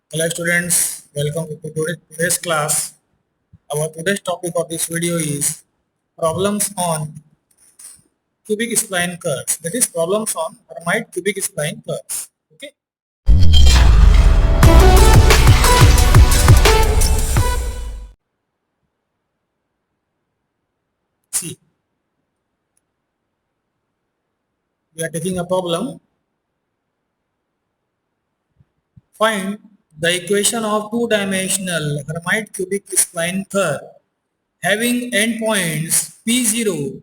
Hello students, welcome to today's class. Our today's topic of this video is problems on cubic spline curves. That is problems on Hermite cubic spline curves. Okay. See, we are taking a problem. Find the equation of two-dimensional Hermite cubic spline curve having endpoints P0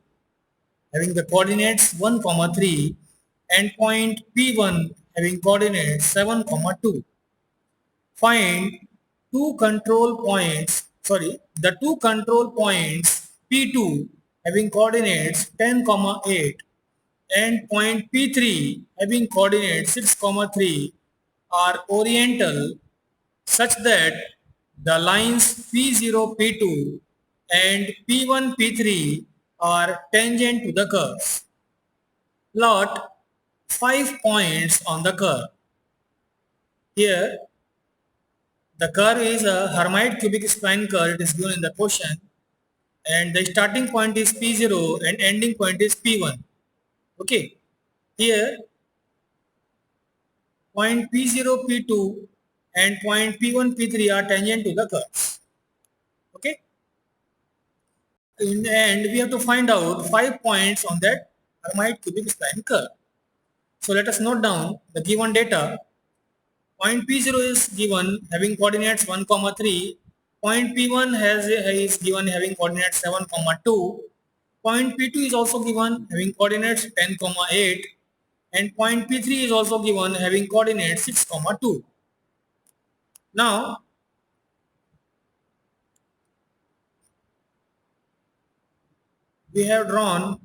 having the coordinates 1, 3 and point P1 having coordinates 7, 2. Find the two control points P2 having coordinates 10, 8 and point P3 having coordinates 6, 3 are oriental such that the lines P0, P2 and P1, P3 are tangent to the curves. Plot 5 points on the curve. Here the curve is a Hermite cubic spline curve. It is given in the question, and the starting point is P0 and ending point is P1. Okay. Here point P0, P2 and point P1, P3 are tangent to the curves. Okay. In the end, we have to find out 5 points on that Hermite cubic spline curve. So let us note down the given data. Point P0 is given having coordinates 1, 3. Point P1 is given having coordinates 7, 2. Point P2 is also given having coordinates 10, 8. And point P3 is also given having coordinates 6, 2. Now, we have drawn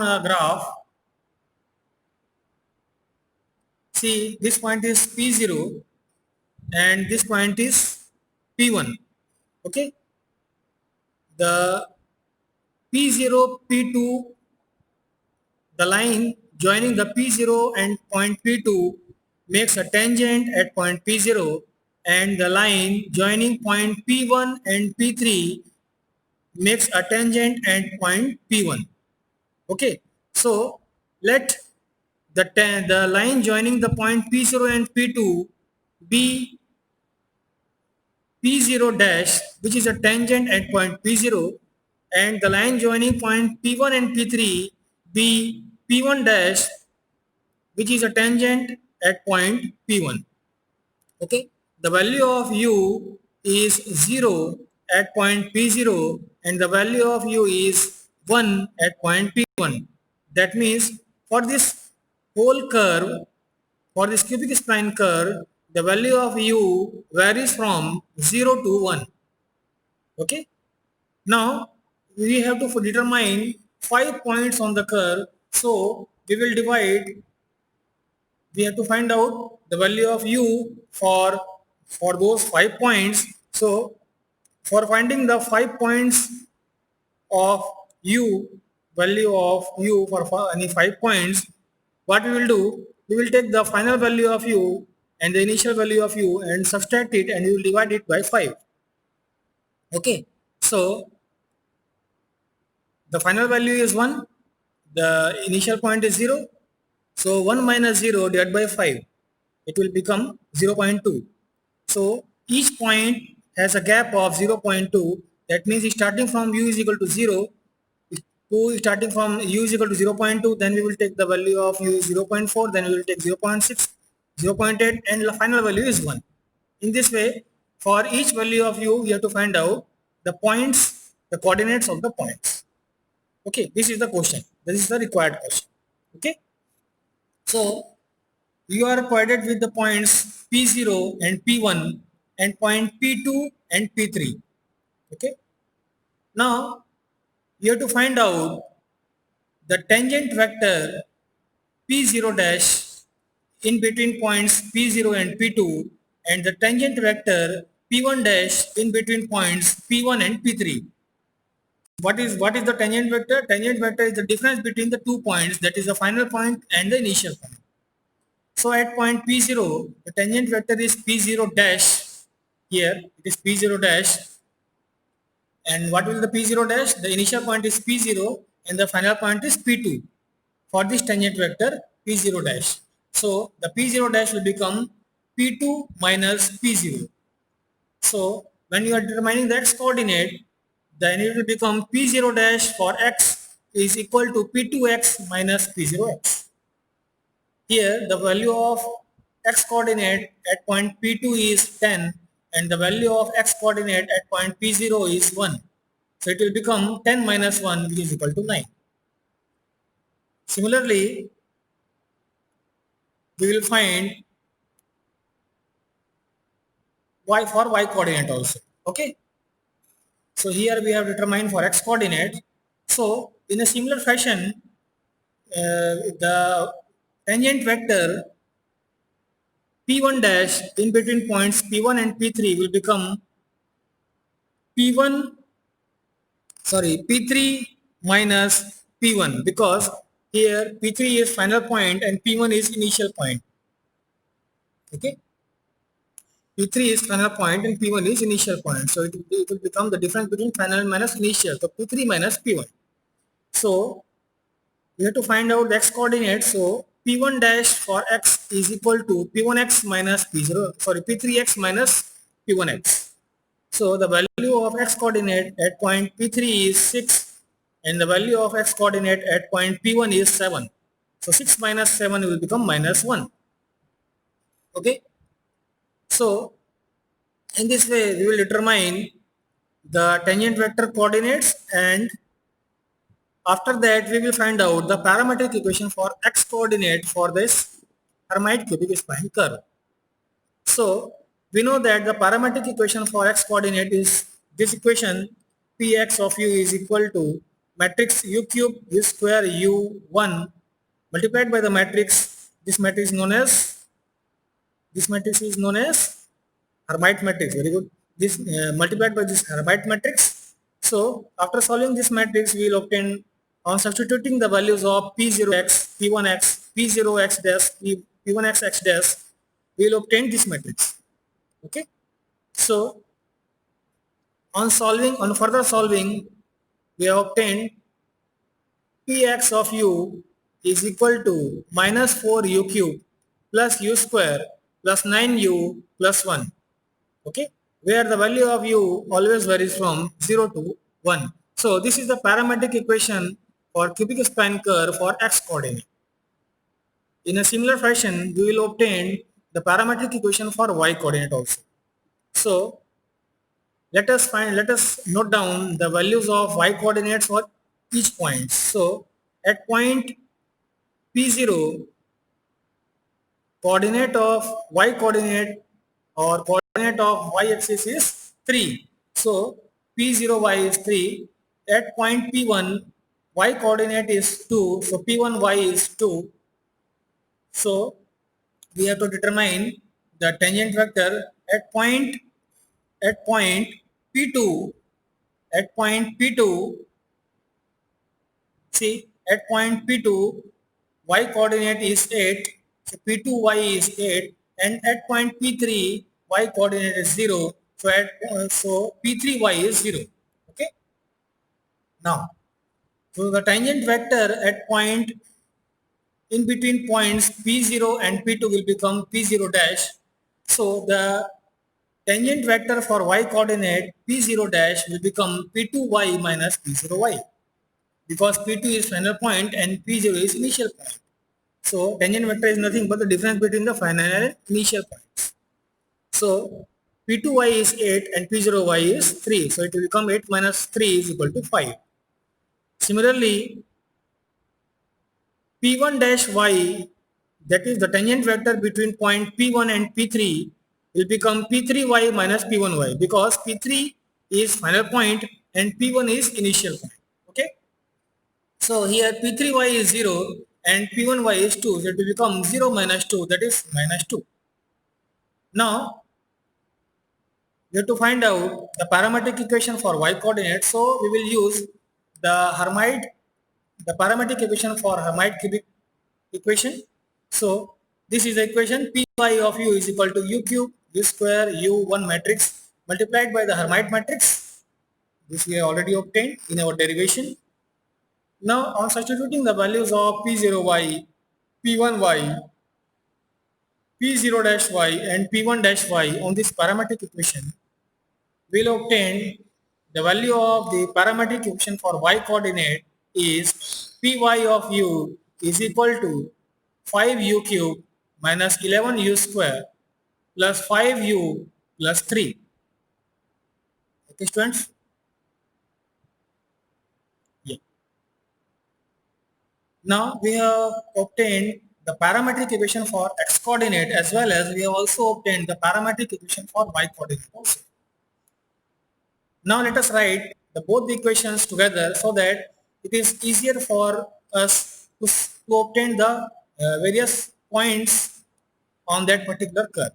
a graph. See, this point is P0 and this point is P1. Okay. The P0, P2, the line joining the P0 and point P2 makes a tangent at point P0, and the line joining point P1 and P3 makes a tangent at point P1. Okay, so let the line joining the point P0 and P2 be P0 dash, which is a tangent at point P0, and the line joining point P1 and P3 be P1 dash, which is a tangent at point P1. Okay, the value of u is 0 at point P0 and the value of u is 1 at point P1. That means for this whole curve, for this cubic spline curve, the value of u varies from 0 to 1. Okay, now we have to determine 5 points on the curve, so we have to find out the value of u for those 5 points. So for finding the 5 points of u, value of u for any 5 points, what we will do, we will take the final value of u and the initial value of u and subtract it, and we will divide it by 5. Okay, so the final value is 1, the initial point is 0, so 1 minus 0 divided by 5, it will become 0.2. So each point has a gap of 0.2. That means starting from u is equal to 0, starting from u is equal to 0.2, then we will take the value of u is 0.4, then we will take 0.6, 0.8, and the final value is 1. In this way, for each value of u, we have to find out the points, the coordinates of the points. Okay, this is the question. This is the required question. Okay, so you are provided with the points P0 and P1 and point P2 and P3. Okay, now you have to find out the tangent vector P0 dash in between points P0 and P2 and the tangent vector P1 dash in between points P1 and P3. What is the tangent vector? Tangent vector is the difference between the 2 points, that is the final point and the initial point. So at point P0, the tangent vector is P0 dash. Here it is P0 dash. And what will the P0 dash? The initial point is P0 and the final point is P2. For this tangent vector P0 dash. So the P0 dash will become P2 minus P0. So when you are determining the x coordinate, then it will become P0 dash for x is equal to P2x minus P0x. Here the value of x coordinate at point P2 is 10 and the value of x coordinate at point P0 is 1. So it will become 10 minus 1, which is equal to 9. Similarly, we will find y for y coordinate also. Okay. So here we have determined for x coordinate. So in a similar fashion, the tangent vector P1 dash in between points P1 and P3 will become P1, sorry, P3 minus P1, because here P3 is final point and P1 is initial point. Okay. P3 is final point and P1 is initial point. So it will become the difference between final minus initial. So P3 minus P1. So we have to find out the x coordinate. So P1 dash for x is equal to P1x minus P0, sorry, P3x minus P1x. So the value of x coordinate at point P3 is 6 and the value of x coordinate at point P1 is 7. So 6 minus 7 will become minus 1. Okay. So in this way we will determine the tangent vector coordinates, and after that we will find out the parametric equation for x coordinate for this Hermite cubic spine curve. So we know that the parametric equation for x coordinate is this equation: Px of u is equal to matrix u cube u square u1 multiplied by the matrix. This matrix is known as Hermite matrix. Very good. This multiplied by this Hermite matrix. So after solving this matrix, we will obtain, on substituting the values of P0x, P1x, P0x dash, P1x x dash, we will obtain this matrix. Okay. So on further solving, we have obtained Px of u is equal to minus 4u cube plus u square plus 9u plus 1. Okay, where the value of u always varies from 0 to 1. So this is the parametric equation for cubic spine curve for x coordinate. In a similar fashion, we will obtain the parametric equation for y coordinate also. So let us note down the values of y coordinates for each point. So at point P0, coordinate of y coordinate or coordinate of y-axis is 3. So P0y is 3. At point P1, y coordinate is 2. So P1y is 2. So we have to determine the tangent vector at point P2. At point P2, see, at point P2, y coordinate is 8. So P2y is 8, and at point P3, y coordinate is 0. So P3y is 0. Okay. Now, so the tangent vector at point in between points P0 and P2 will become P0 dash. So the tangent vector for y coordinate P0 dash will become P2y minus P0y, because P2 is final point and P0 is initial point. So tangent vector is nothing but the difference between the final and initial points. So P2y is 8 and P0y is 3. So it will become 8 minus 3 is equal to 5. Similarly, P1 dash y, that is the tangent vector between point P1 and P3, will become P3y minus P1y, because P3 is final point and P1 is initial point. Okay. So here P3y is 0 and P1y is 2. So it will become 0 minus 2, that is minus 2. Now we have to find out the parametric equation for y coordinate. So we will use the Hermite, the parametric equation for Hermite cubic equation. So this is the equation Py of u is equal to u cube u square u1 matrix multiplied by the Hermite matrix. This we have already obtained in our derivation. Now on substituting the values of P0y, P1y, P0 dash y and P1 dash y on this parametric equation, we will obtain the value of the parametric equation for y coordinate is Py of u is equal to 5u cube minus 11u square plus 5u plus 3. Okay, students? Yeah. Now we have obtained the parametric equation for x coordinate as well as we have also obtained the parametric equation for y coordinate also. Now let us write both the equations together so that it is easier for us to obtain the various points on that particular curve.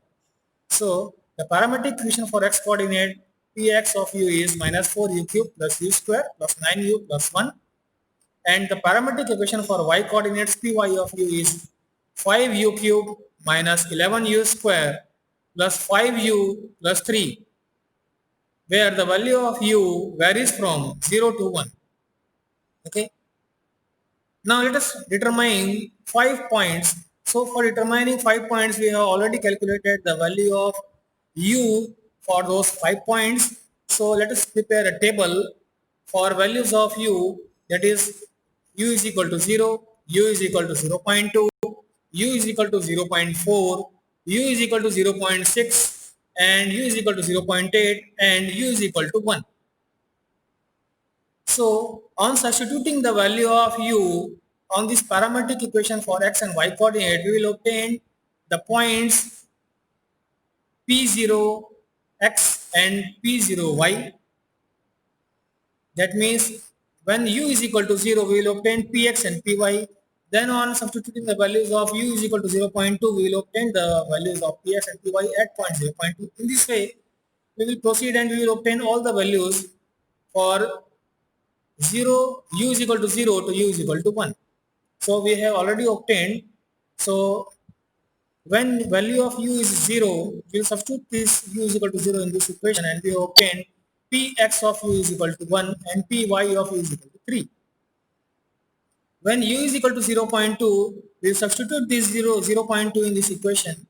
So the parametric equation for x coordinate Px of u is minus 4u cube plus u square plus 9u plus 1, and the parametric equation for y coordinates Py of u is 5u cube minus 11u square plus 5u plus 3, where the value of u varies from 0 to 1. Okay. Now let us determine 5 points. So for determining 5 points, we have already calculated the value of u for those 5 points. So let us prepare a table for values of u, that is u is equal to 0, u is equal to 0.2, u is equal to 0.4, u is equal to 0.6, and u is equal to 0.8, and u is equal to 1. So on substituting the value of u on this parametric equation for x and y coordinate, we will obtain the points P0x and P0y. That means when u is equal to 0, we will obtain Px and Py. Then on substituting the values of u is equal to 0.2, we will obtain the values of Px and Py at point 0.2. In this way, we will proceed and we will obtain all the values for 0, u is equal to 0 to u is equal to 1. So we have already obtained. So when value of u is 0, we will substitute this u is equal to 0 in this equation and we obtain Px of u is equal to 1 and Py of u is equal to 3. When u is equal to 0.2, we will substitute this 0.2 in this equation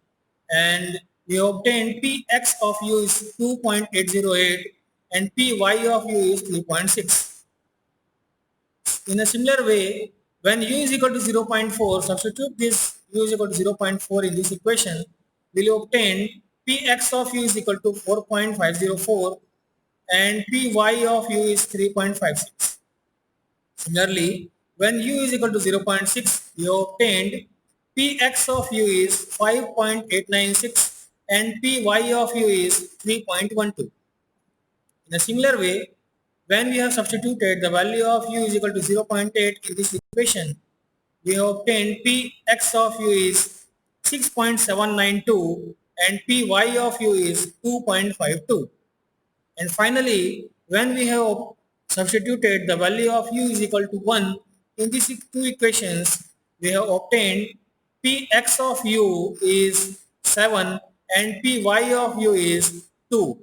and we obtain Px of u is 2.808 and Py of u is 3.6. In a similar way, when u is equal to 0.4, substitute this u is equal to 0.4 in this equation, we will obtain Px of u is equal to 4.504 and Py of u is 3.56. Similarly, when u is equal to 0.6, we obtained Px of u is 5.896 and Py of u is 3.12. In a similar way, when we have substituted the value of u is equal to 0.8 in this equation, we have obtained Px of u is 6.792 and Py of u is 2.52. And finally, when we have substituted the value of u is equal to 1 in these two equations, we have obtained Px of u is 7 and Py of u is 2.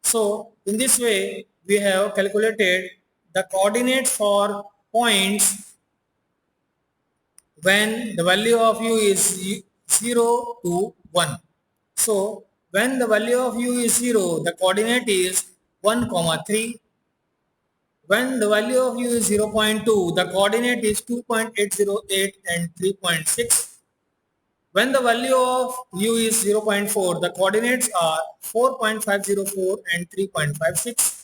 So in this way, we have calculated the coordinates for points when the value of u is 0 to 1. So when the value of u is 0, the coordinate is 1, 3. When the value of u is 0.2, the coordinate is 2.808 and 3.6. When the value of u is 0.4, the coordinates are 4.504 and 3.56.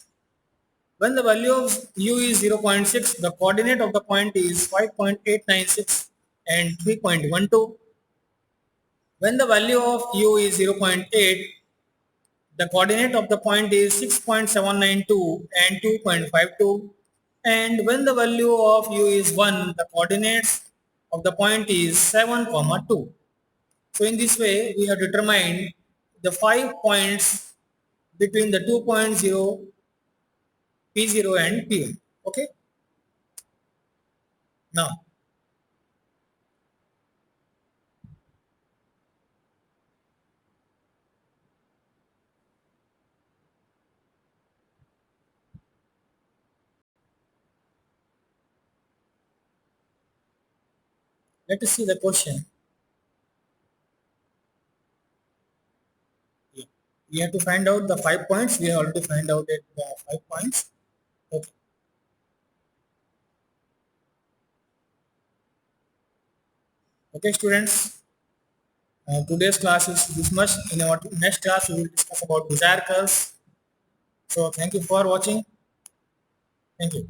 When the value of u is 0.6, the coordinate of the point is 5.896 and 3.12. When the value of u is 0.8, the coordinate of the point is 6.792 and 2.52. And when the value of u is 1, the coordinates of the point is 7, 2. So in this way, we have determined the 5 points between the 2.0, P0 and P1. Okay. Now, let us see the question. Yeah. We have to find out the 5 points. We have already find out it, the 5 points. Okay. Okay, students. Today's class is this much. In our next class, we will discuss about desired curves. So, thank you for watching. Thank you.